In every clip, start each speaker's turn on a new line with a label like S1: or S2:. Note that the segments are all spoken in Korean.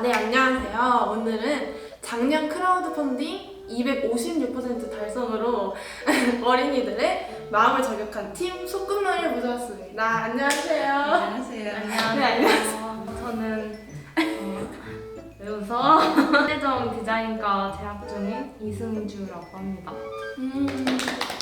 S1: 네, 안녕하세요. 오늘은 작년 크라우드 펀딩 256% 달성으로 어린이들의 마음을 저격한 팀 소꿉놀이를 모셔왔습니다. 안녕하세요.
S2: 안녕하세요.
S1: 네, 안녕하세요.
S3: 저는 외우서 한예정 디자인과 재학 중인 이승주라고 합니다.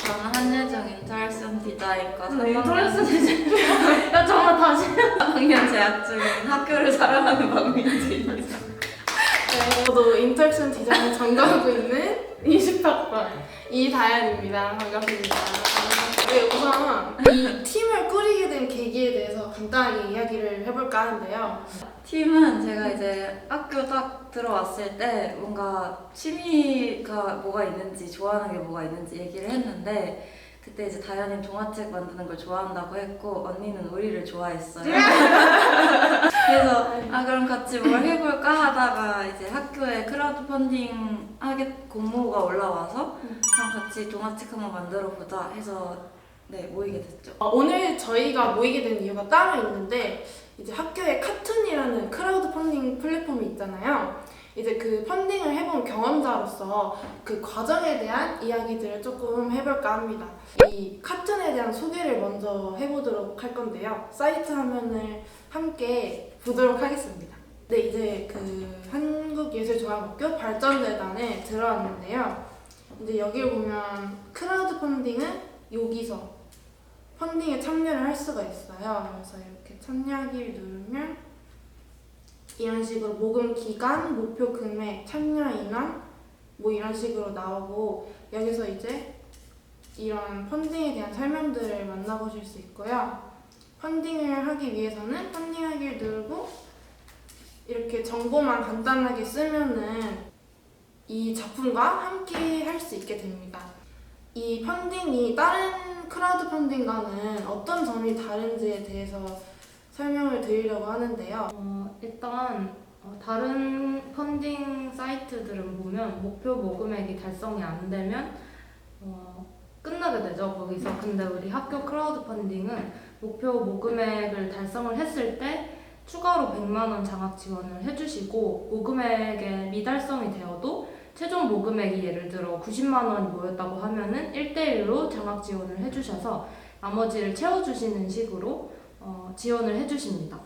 S2: 저는 한예정 인터랙션 디자인과
S3: 인터넷 디자인. 야, 정말 다시.
S2: 3학년 재학 중인 학교를 사랑하는 박민지입니다.
S1: 네, 저도 인터랙션 디자인 전공하고 있는 20학번 이다연입니다. 반갑습니다. 네, 우선 이 팀을 꾸리게 된 계기에 대해서 간단하게 이야기를 해볼까 하는데요.
S2: 팀은 제가 이제 학교 딱 들어왔을 때 뭔가 취미가 뭐가 있는지 좋아하는 게 뭐가 있는지 얘기를 했는데 그때 이제 다현이는 동화책 만드는 걸 좋아한다고 했고 언니는 우리를 좋아했어요. 그래서 그럼 같이 뭘 해볼까 하다가 이제 학교에 크라우드 펀딩 하게 공모가 올라와서 그럼 같이 동화책 한번 만들어 보자 해서 네 모이게 됐죠.
S1: 오늘 저희가 모이게 된 이유가 따로 있는데 이제 학교에 카툰이라는 크라우드 펀딩 플랫폼이 있잖아요. 이제 그 펀딩을 해본 경험자로서 그 과정에 대한 이야기들을 조금 해볼까 합니다. 이 카툰에 대한 소개를 먼저 해보도록 할 건데요. 사이트 화면을 함께 보도록 하겠습니다. 네, 이제 그 한국예술종합학교 발전재단에 들어왔는데요. 이제 여기를 보면 크라우드 펀딩은 여기서 펀딩에 참여를 할 수가 있어요. 그래서 이렇게 참여하기를 누르면 이런 식으로 모금 기간, 목표 금액, 참여 인원 뭐 이런 식으로 나오고 여기서 이제 이런 펀딩에 대한 설명들을 만나보실 수 있고요. 펀딩을 하기 위해서는 펀딩하기를 누르고 이렇게 정보만 간단하게 쓰면은 이 작품과 함께 할 수 있게 됩니다. 이 펀딩이 다른 크라우드 펀딩과는 어떤 점이 다른지에 대해서 설명을 드리려고 하는데요.
S3: 일단 다른 펀딩 사이트들은 보면 목표 모금액이 달성이 안 되면 끝나게 되죠, 거기서. 근데 우리 학교 크라우드 펀딩은 목표 모금액을 달성을 했을 때 추가로 100만 원 장학 지원을 해주시고 모금액에 미달성이 되어도 최종 모금액이 예를 들어 90만 원이 모였다고 하면은 1대1로 장학 지원을 해주셔서 나머지를 채워주시는 식으로 지원을 해주십니다.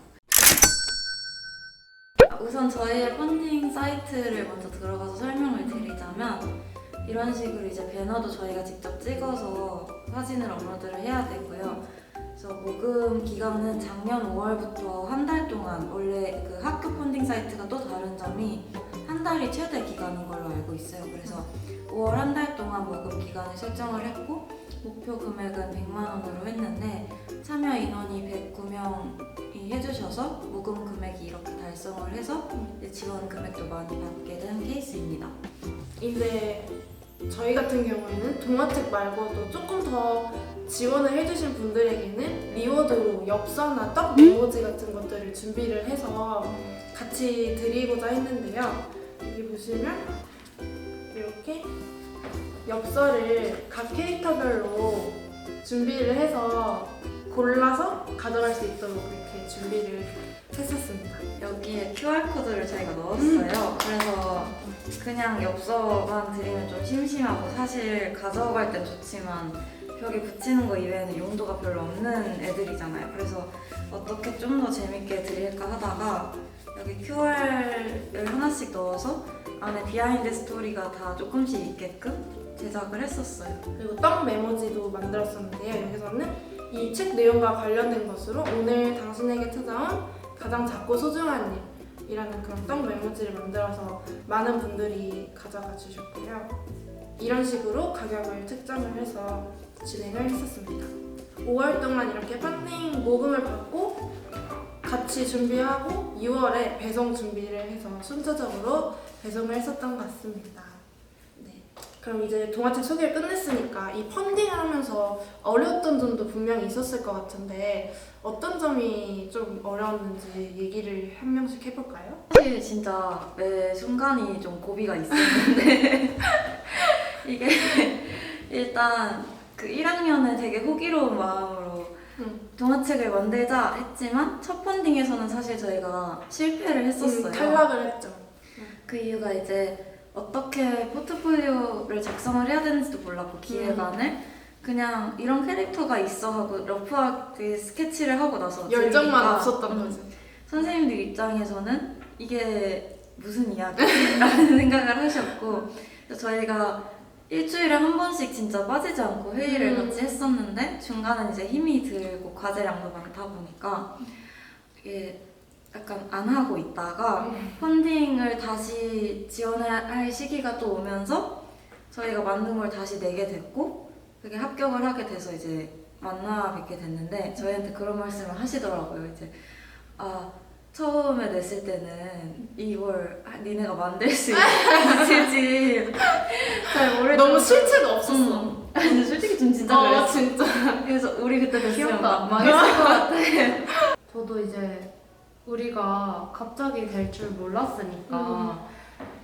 S2: 우선 저희의 펀딩 사이트를 먼저 들어가서 설명을 드리자면 이런 식으로 이제 배너도 저희가 직접 찍어서 사진을 업로드를 해야 되고요. 그래서 모금 기간은 작년 5월부터 한 달 동안 원래 그 학교 펀딩 사이트가 또 다른 점이 한 달이 최대 기간인 걸로 알고 있어요. 그래서 5월 한 달 동안 모금 기간을 설정을 했고 목표 금액은 100만 원으로 했는데 참여 인원이 109명이 해주셔서 모금 금액이 이렇게 달성을 해서 이제 지원 금액도 많이 받게 된 케이스입니다.
S1: 이제 저희 같은 경우에는 동화책 말고도 조금 더 지원을 해주신 분들에게는 리워드로 엽서나 떡 메모지 같은 것들을 준비를 해서 같이 드리고자 했는데요. 여기 보시면 이렇게 엽서를 각 캐릭터별로 준비를 해서 골라서 가져갈 수 있도록 이렇게 준비를 했었습니다.
S2: 여기에 QR코드를 저희가 넣었어요. 그래서 그냥 엽서만 드리면 좀 심심하고 사실 가져갈 땐 좋지만 벽에 붙이는 거 이외에는 용도가 별로 없는 애들이잖아요. 그래서 어떻게 좀 더 재밌게 드릴까 하다가 여기 QR을 하나씩 넣어서 안에 비하인드 스토리가 다 조금씩 있게끔 제작을 했었어요.
S1: 그리고 떡 메모지도 만들었었는데요. 여기서는 이 책 내용과 관련된 것으로 오늘 당신에게 찾아온 가장 작고 소중한 일이라는 그런 떡 메모지를 만들어서 많은 분들이 가져가 주셨고요. 이런 식으로 가격을 측정을 해서 진행을 했었습니다. 5월 동안 이렇게 펀딩 모금을 받고 같이 준비하고 6월에 배송 준비를 해서 순차적으로 배송을 했었던 것 같습니다. 네. 그럼 이제 동화책 소개를 끝냈으니까 이 펀딩을 하면서 어려웠던 점도 분명히 있었을 것 같은데 어떤 점이 좀 어려웠는지 얘기를 한 명씩 해볼까요?
S2: 사실 진짜 매 순간이 좀 고비가 있었는데 이게 일단 그 1학년은 되게 호기로운 마음으로 동화책을 만들자 했지만 첫 펀딩에서는 사실 저희가 실패를 했었어요.
S1: 탈락을 했죠.
S2: 그 이유가 이제 어떻게 포트폴리오를 작성을 해야 되는지도 몰랐고 기획안을 그냥 이런 캐릭터가 있어 하고 러프하게 스케치를 하고 나서
S1: 열정만
S2: 들으니까
S1: 없었던 거지.
S2: 선생님들 입장에서는 이게 무슨 이야기라는 생각을 하셨고 저희가 일주일에 한 번씩 진짜 빠지지 않고 회의를 같이 했었는데 중간에 이제 힘이 들고 과제량도 많다 보니까 이게 약간 안 하고 있다가 펀딩을 다시 지원할 시기가 또 오면서 저희가 만든 걸 다시 내게 됐고 그게 합격을 하게 돼서 이제 만나 뵙게 됐는데 저희한테 그런 말씀을 하시더라고요. 이제 처음에 냈을 때는 이걸 니네가 만들 수 있을지 잘 모르겠어.
S1: 너무 실체가 없었어.
S2: 근데 솔직히 좀 진짜 그랬어.
S1: 진짜.
S2: 그래서 우리 그때 됐으면
S3: 귀엽다.
S2: 망했을 것 같아.
S3: 저도 이제 우리가 갑자기 될 줄 몰랐으니까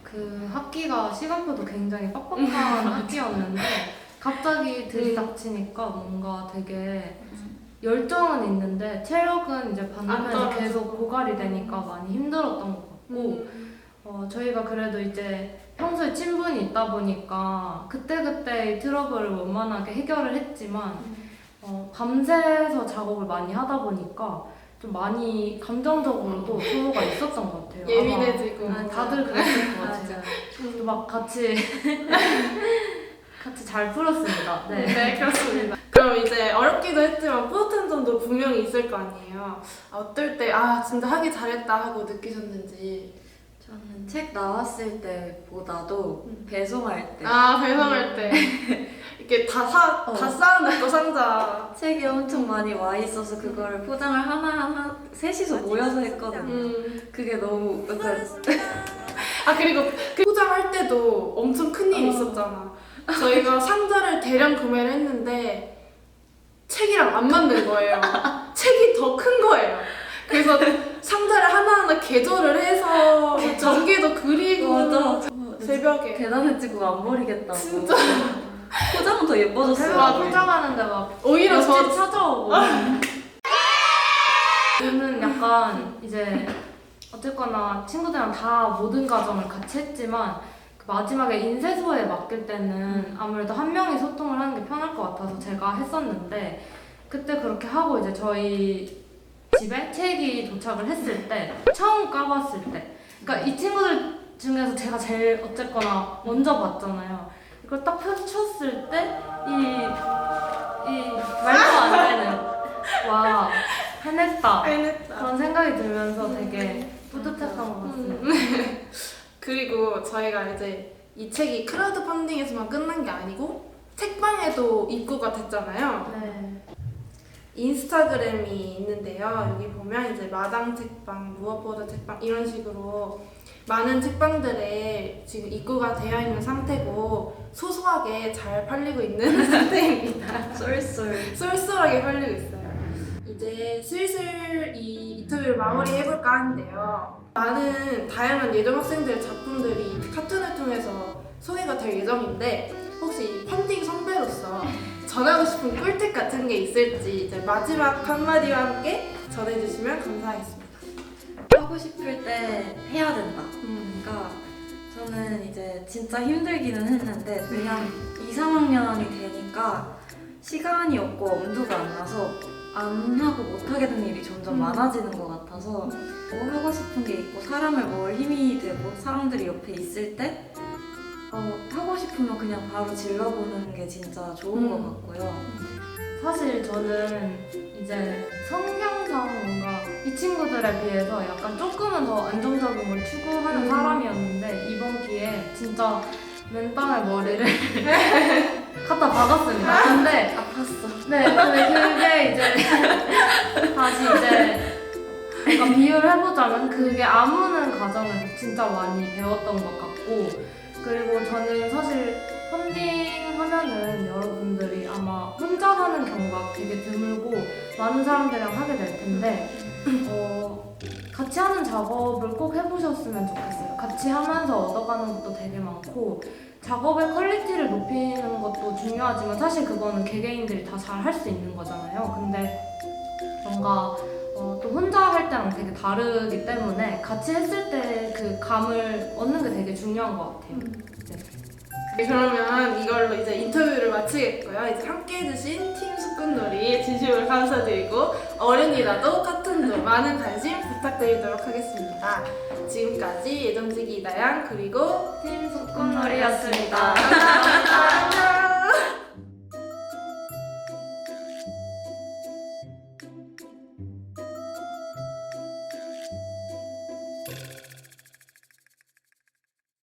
S3: 그 학기가 시간표도 굉장히 빡빡한 학기였는데 갑자기 들이닥치니까 뭔가 되게 열정은 있는데 체력은 이제 반대면서
S1: 떨어지고.
S3: 계속 고갈이 되니까 많이 힘들었던 것 같고 저희가 그래도 이제 평소에 친분이 있다 보니까 그때그때 트러블을 원만하게 해결을 했지만 밤새서 작업을 많이 하다 보니까 좀 많이 감정적으로도 소모가 있었던 것 같아요.
S1: 예민해지고.
S3: 아마 다들 그랬을 것 같아요.
S2: 맞아.
S3: 또 막 같이 잘 풀었습니다. 네.
S1: 네, 그렇습니다. 그럼 이제 어렵기도 했지만 뿌듯한 점도 분명히 있을 거 아니에요. 어떨 때 진짜 하기 잘했다 하고 느끼셨는지.
S2: 저는 책 나왔을 때보다도 배송할 때
S1: 배송할 때 이렇게 다 쌓아놓고 상자.
S2: 책이 엄청 많이 와 있어서 그거를 포장을 하나하나 셋이서 모여서 했거든요. 그게 너무 약간
S1: 그리고 그 포장할 때도 엄청 큰일이 있었잖아. 저희가 상자를 대량 구매를 했는데 책이랑 안 맞는 거예요. 책이 더 큰 거예요. 그래서 상자를 하나하나 개조를 해서 전개도 그리고
S2: 맞아.
S1: 새벽에
S2: 계단에 찍고 안 버리겠다고.
S1: 진짜.
S2: 포장은 더 예뻐졌어요.
S3: 제가 포장하는데 막
S1: 오히려
S3: 옆집 찾아오고 저는 약간 이제 어쨌거나 친구들이랑 다 모든 과정을 같이 했지만 그 마지막에 인쇄소에 맡길 때는 아무래도 한 명이 소통을 하는 게 편할 것 같아서 제가 했었는데 그때 그렇게 하고 이제 저희 집에 책이 도착을 했을 때 처음 까봤을 때 그러니까 이 친구들 중에서 제가 제일 어쨌거나 먼저 봤잖아요. 이걸 딱 펼쳤을 때 이 말도 안 되는 와 해냈다 그런 생각이 들면서 되게 뿌듯했던 것 같습니다.
S1: 그리고 저희가 이제 이 책이 크라우드 펀딩에서만 끝난 게 아니고 책방에도 입고가 됐잖아요.
S3: 네.
S1: 인스타그램이 있는데요. 여기 보면 이제 마당 책방, 무엇보다 책방 이런 식으로 많은 책방들에 지금 입고가 되어 있는 상태고 소소하게 잘 팔리고 있는 상태입니다.
S2: 쏠쏠.
S1: 쏠쏠하게 팔리고 있어요. 이제 슬슬 이 인터뷰를 마무리해볼까 하는데요. 많은 다양한 예정 학생들의 작품들이 카툰을 통해서 소개가 될 예정인데 혹시 펀딩 선배로서 전하고 싶은 꿀팁 같은 게 있을지 이제 마지막 한마디와 함께 전해주시면 감사하겠습니다.
S2: 하고 싶을 때 해야 된다. 그러니까 저는 이제 진짜 힘들기는 했는데 그냥 2, 3학년이 되니까 시간이 없고 엄두가 안 나서 안 하고 못 하게 되는 일이 점점 많아지는 것 같아서 뭐 하고 싶은 게 있고 사람을 모을 힘이 되고 사람들이 옆에 있을 때 하고 싶으면 그냥 바로 질러보는 게 진짜 좋은 것 같고요.
S3: 사실 저는 이제 성향상 뭔가 이 친구들에 비해서 약간 조금은 더 안정적인 걸 추구하는 사람이었는데 이번 기회에 진짜 맨땅에 머리를 갖다 박았습니다. 근데
S2: 아팠어.
S3: 네, 근데 그게 이제 다시 이제 약간 비유를 해보자면 그게 아무는 과정에서 진짜 많이 배웠던 것 같고 그리고 저는 사실 펀딩 하면은 여러분들이 아마 혼자 하는 경우가 되게 드물고 많은 사람들이랑 하게 될 텐데 같이 하는 작업을 꼭 해보셨으면 좋겠어요. 같이 하면서 얻어가는 것도 되게 많고 작업의 퀄리티를 높이는 것도 중요하지만 사실 그거는 개개인들이 다 잘 할 수 있는 거잖아요. 근데 뭔가 또 혼자 할 때랑 되게 다르기 때문에 같이 했을 때 그 감을 얻는 게 되게 중요한 것 같아요.
S1: 네, 그러면 이걸로 이제 인터뷰를 마치겠고요. 이제 함께 해주신 팀 소꿉놀이 진심으로 감사드리고 어른이라도 카툰도 많은 관심 부탁드리도록 하겠습니다. 지금까지 예정지기 이다양 그리고
S2: 팀 소꿉놀이였습니다.
S1: 감사합니다.